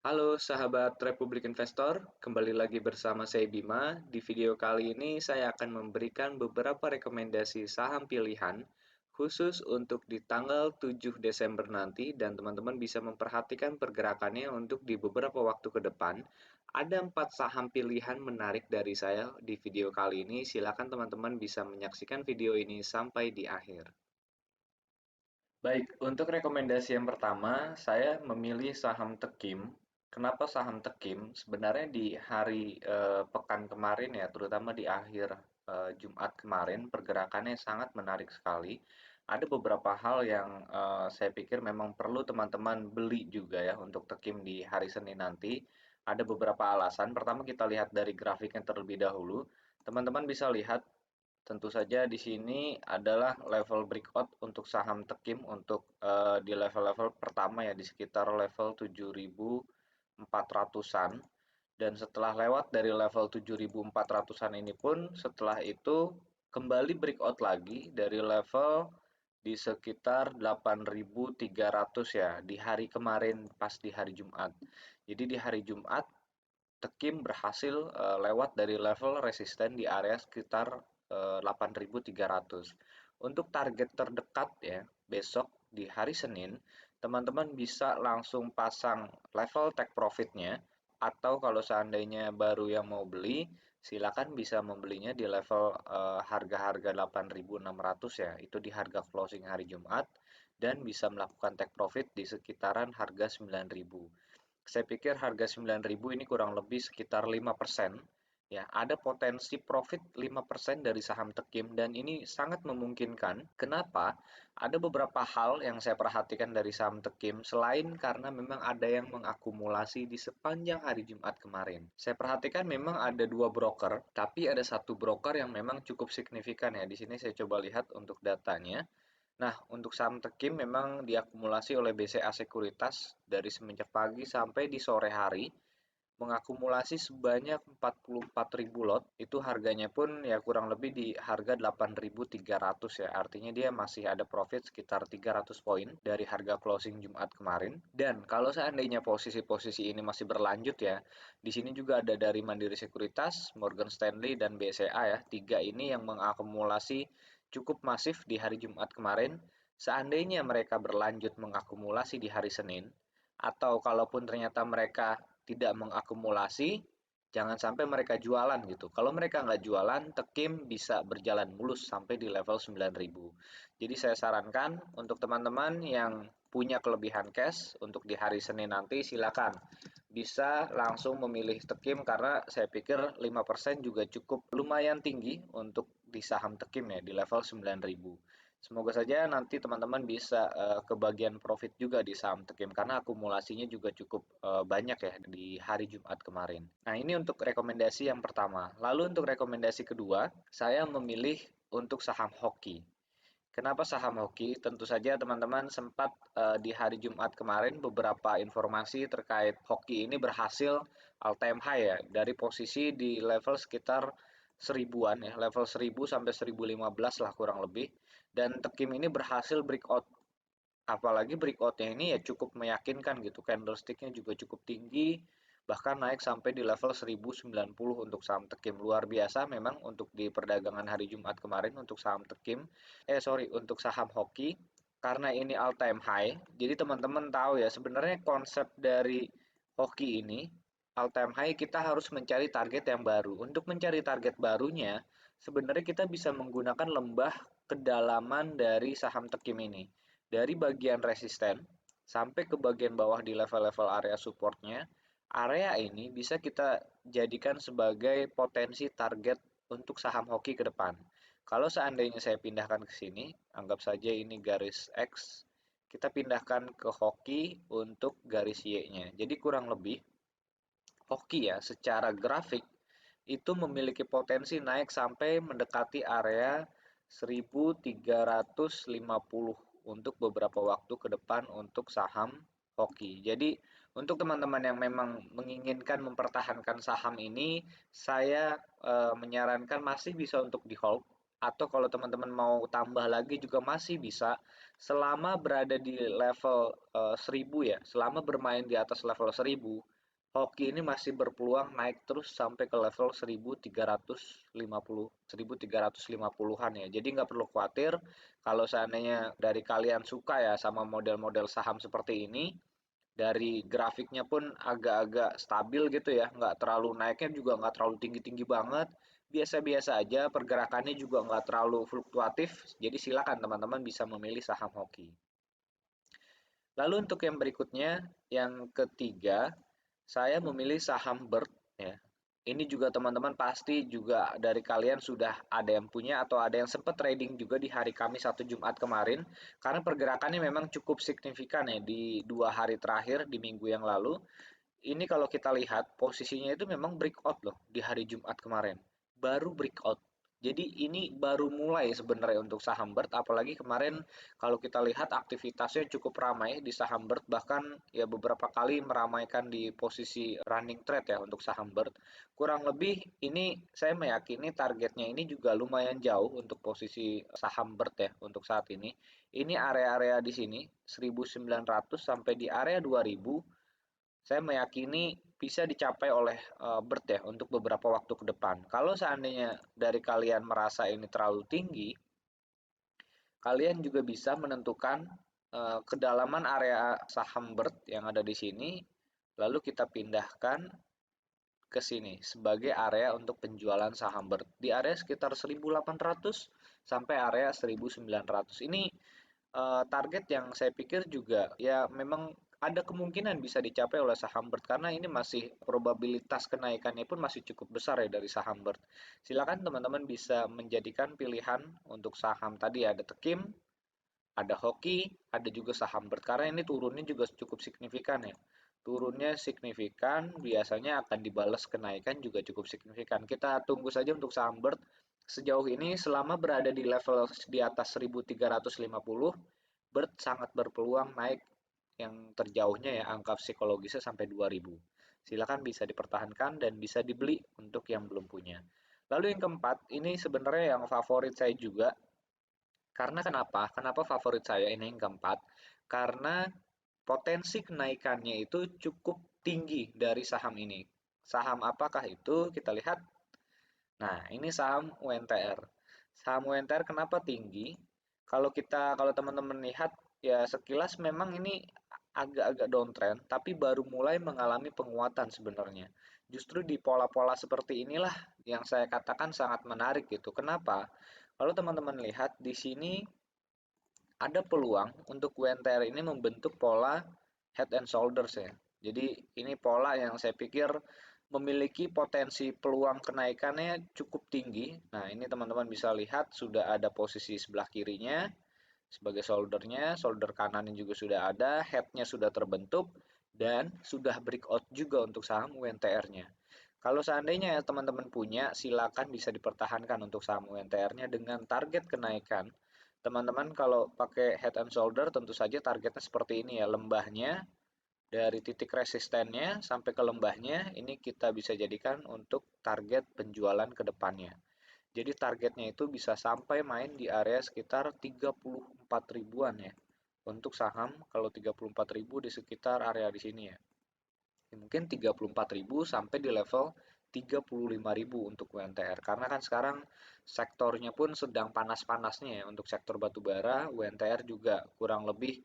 Halo sahabat Republik Investor, kembali lagi bersama saya Bima. Di video kali ini saya akan memberikan beberapa rekomendasi saham pilihan khusus untuk di tanggal 7 Desember nanti dan teman-teman bisa memperhatikan pergerakannya untuk di beberapa waktu ke depan. Ada 4 saham pilihan menarik dari saya di video kali ini. Silakan teman-teman bisa menyaksikan video ini sampai di akhir. Baik, untuk rekomendasi yang pertama, saya memilih saham Tekim. Kenapa saham Tekim? Sebenarnya di hari pekan kemarin ya, terutama di akhir Jumat kemarin, pergerakannya sangat menarik sekali. Ada beberapa hal yang saya pikir memang perlu teman-teman beli juga ya untuk Tekim di hari Senin nanti. Ada beberapa alasan. Pertama kita lihat dari grafiknya terlebih dahulu. Teman-teman bisa lihat tentu saja di sini adalah level breakout untuk saham Tekim untuk di level-level pertama ya di sekitar level 7.400-an dan setelah lewat dari level 7.400-an ini pun setelah itu kembali breakout lagi dari level di sekitar 8.300 ya di hari kemarin pas di hari Jumat. Jadi di hari Jumat Tekim berhasil lewat dari level resisten di area sekitar 8.300. Untuk target terdekat ya, besok di hari Senin, teman-teman bisa langsung pasang level take profitnya atau kalau seandainya baru yang mau beli, silakan bisa membelinya di level harga-harga 8.600 ya, itu di harga closing hari Jumat dan bisa melakukan take profit di sekitaran harga 9.000. Saya pikir harga 9.000 ini kurang lebih sekitar 5%. Ya, ada potensi profit 5% dari saham Tekim dan ini sangat memungkinkan. Kenapa? Ada beberapa hal yang saya perhatikan dari saham Tekim selain karena memang ada yang mengakumulasi di sepanjang hari Jumat kemarin. Saya perhatikan memang ada dua broker, tapi ada satu broker yang memang cukup signifikan ya. Di sini saya coba lihat untuk datanya. Nah, untuk saham Tekim memang diakumulasi oleh BCA Sekuritas dari semenjak pagi sampai di sore hari, mengakumulasi sebanyak 44.000 lot, itu harganya pun ya kurang lebih di harga 8.300 ya, artinya dia masih ada profit sekitar 300 poin dari harga closing Jumat kemarin. Dan kalau seandainya posisi-posisi ini masih berlanjut ya, di sini juga ada dari Mandiri Sekuritas, Morgan Stanley, dan BCA ya, tiga ini yang mengakumulasi cukup masif di hari Jumat kemarin. Seandainya mereka berlanjut mengakumulasi di hari Senin, atau kalaupun ternyata mereka tidak mengakumulasi, jangan sampai mereka jualan gitu. Kalau mereka nggak jualan, Tekim bisa berjalan mulus sampai di level 9.000. Jadi saya sarankan untuk teman-teman yang punya kelebihan cash untuk di hari Senin nanti silakan bisa langsung memilih Tekim karena saya pikir 5% juga cukup lumayan tinggi untuk di saham Tekim ya di level 9.000. Semoga saja nanti teman-teman bisa kebagian profit juga di saham Tekim karena akumulasinya juga cukup banyak ya di hari Jumat kemarin. Nah, ini untuk rekomendasi yang pertama. Lalu untuk rekomendasi kedua, saya memilih untuk saham hoki. Kenapa saham hoki? Tentu saja teman-teman sempat di hari Jumat kemarin beberapa informasi terkait hoki ini berhasil all time high ya dari posisi di level sekitar seribuan ya, level 1000 sampai 1015 lah kurang lebih. Dan Tekim ini berhasil breakout, apalagi breakoutnya ini ya cukup meyakinkan gitu, candlesticknya juga cukup tinggi, bahkan naik sampai di level 1090 untuk saham Tekim. Luar biasa memang untuk di perdagangan hari Jumat kemarin untuk saham Tekim, untuk saham hoki, karena ini all time high, jadi teman-teman tahu ya sebenarnya konsep dari hoki ini, all time high kita harus mencari target yang baru. Untuk mencari target barunya, sebenarnya kita bisa menggunakan lembah kedalaman dari saham Tekim ini dari bagian resisten sampai ke bagian bawah di level-level area supportnya, area ini bisa kita jadikan sebagai potensi target untuk saham hoki ke depan. Kalau seandainya saya pindahkan ke sini, anggap saja ini garis X, kita pindahkan ke hoki untuk garis Y-nya. Jadi kurang lebih hoki ya secara grafik itu memiliki potensi naik sampai mendekati area 1350 untuk beberapa waktu ke depan untuk saham hoki. Jadi untuk teman-teman yang memang menginginkan mempertahankan saham ini, saya menyarankan masih bisa untuk di hold atau kalau teman-teman mau tambah lagi juga masih bisa selama berada di level 1000 ya, selama bermain di atas level 1000 Hoki ini masih berpeluang naik terus sampai ke level 1350-an ya. Jadi nggak perlu khawatir kalau seandainya dari kalian suka ya sama model-model saham seperti ini, dari grafiknya pun agak-agak stabil gitu ya, nggak terlalu naiknya juga nggak terlalu tinggi-tinggi banget, biasa-biasa aja, pergerakannya juga nggak terlalu fluktuatif, jadi silakan teman-teman bisa memilih saham hoki. Lalu untuk yang berikutnya, yang ketiga, saya memilih saham BERT ya. Ini juga teman-teman pasti juga dari kalian sudah ada yang punya atau ada yang sempat trading juga di hari Kamis atau Jumat kemarin, karena pergerakannya memang cukup signifikan ya di 2 hari terakhir di minggu yang lalu. Ini kalau kita lihat posisinya itu memang breakout loh di hari Jumat kemarin. Baru breakout. Jadi ini baru mulai sebenarnya untuk saham BERT, apalagi kemarin kalau kita lihat aktivitasnya cukup ramai di saham BERT, bahkan ya beberapa kali meramaikan di posisi running trade ya untuk saham BERT. Kurang lebih ini saya meyakini targetnya ini juga lumayan jauh untuk posisi saham BERT ya untuk saat ini. Ini area-area di sini 1900 sampai di area 2000 saya meyakini bisa dicapai oleh BERT ya untuk beberapa waktu ke depan. Kalau seandainya dari kalian merasa ini terlalu tinggi, kalian juga bisa menentukan kedalaman area saham BERT yang ada di sini, lalu kita pindahkan ke sini sebagai area untuk penjualan saham BERT di area sekitar 1800 sampai area 1900. Ini target yang saya pikir juga ya memang ada kemungkinan bisa dicapai oleh saham BERT karena ini masih probabilitas kenaikannya pun masih cukup besar ya dari saham BERT. Silakan teman-teman bisa menjadikan pilihan untuk saham tadi ada Tekim, ada hoki, ada juga saham BERT karena ini turunnya juga cukup signifikan ya. Turunnya signifikan, biasanya akan dibalas kenaikan juga cukup signifikan. Kita tunggu saja untuk saham BERT. Sejauh ini selama berada di level di atas 1350, BERT sangat berpeluang naik yang terjauhnya ya angka psikologisnya sampai 2000. Silakan bisa dipertahankan dan bisa dibeli untuk yang belum punya. Lalu yang keempat, ini sebenarnya yang favorit saya juga karena kenapa? Kenapa favorit saya ini yang keempat? Karena potensi kenaikannya itu cukup tinggi dari saham ini. Saham apakah itu? Kita lihat. Nah, ini saham UNTR. Saham UNTR kenapa tinggi? Kalau teman-teman lihat ya sekilas memang ini agak-agak downtrend, tapi baru mulai mengalami penguatan sebenarnya. Justru di pola-pola seperti inilah yang saya katakan sangat menarik gitu. Kenapa? Kalau teman-teman lihat di sini ada peluang untuk UNTR ini membentuk pola head and shoulders ya. Jadi ini pola yang saya pikir memiliki potensi peluang kenaikannya cukup tinggi. Nah, ini teman-teman bisa lihat sudah ada posisi sebelah kirinya sebagai shouldernya, shoulder kanannya juga sudah ada, headnya sudah terbentuk, dan sudah breakout juga untuk saham UNTR-nya. Kalau seandainya teman-teman punya, silakan bisa dipertahankan untuk saham UNTR-nya dengan target kenaikan. Teman-teman kalau pakai head and shoulder tentu saja targetnya seperti ini ya, lembahnya dari titik resistennya sampai ke lembahnya ini kita bisa jadikan untuk target penjualan ke depannya. Jadi targetnya itu bisa sampai main di area sekitar 34 ribuan ya. Untuk saham kalau 34 ribu di sekitar area di sini ya. Mungkin 34.000 sampai di level 35.000 untuk UNTR. Karena kan sekarang sektornya pun sedang panas-panasnya ya untuk sektor batubara, UNTR juga kurang lebih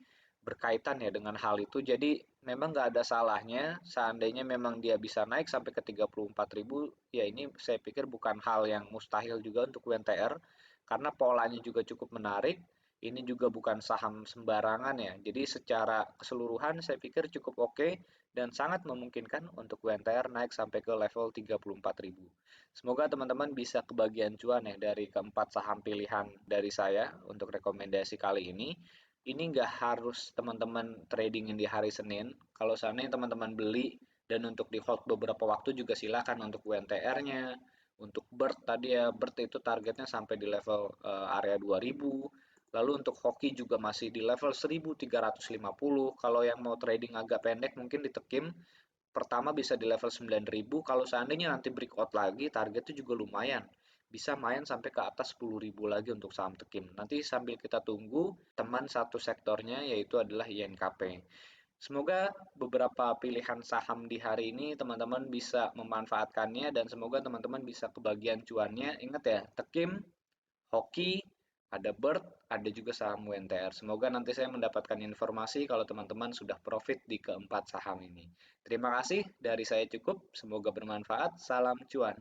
berkaitan ya dengan hal itu. Jadi memang nggak ada salahnya seandainya memang dia bisa naik sampai ke 34.000, ya ini saya pikir bukan hal yang mustahil juga untuk UNTR karena polanya juga cukup menarik. Ini juga bukan saham sembarangan ya. Jadi secara keseluruhan saya pikir cukup oke dan sangat memungkinkan untuk UNTR naik sampai ke level 34.000. Semoga teman-teman bisa kebagian cuan ya dari keempat saham pilihan dari saya untuk rekomendasi kali ini. Ini nggak harus teman-teman tradingin di hari Senin. Kalau seandainya teman-teman beli dan untuk di hold beberapa waktu juga silakan untuk UNTR-nya. Untuk BERT tadi ya, BERT itu targetnya sampai di level area 2000. Lalu untuk hoki juga masih di level 1350. Kalau yang mau trading agak pendek mungkin ditekim pertama bisa di level 9000. Kalau seandainya nanti breakout lagi targetnya juga lumayan. Bisa main sampai ke atas 10.000 lagi untuk saham Tekim. Nanti sambil kita tunggu teman satu sektornya yaitu adalah INKP. Semoga beberapa pilihan saham di hari ini teman-teman bisa memanfaatkannya dan semoga teman-teman bisa kebagian cuannya. Ingat ya, Tekim, Hoki, ada Bird, ada juga saham UNTR. Semoga nanti saya mendapatkan informasi kalau teman-teman sudah profit di keempat saham ini. Terima kasih, dari saya cukup. Semoga bermanfaat. Salam cuan.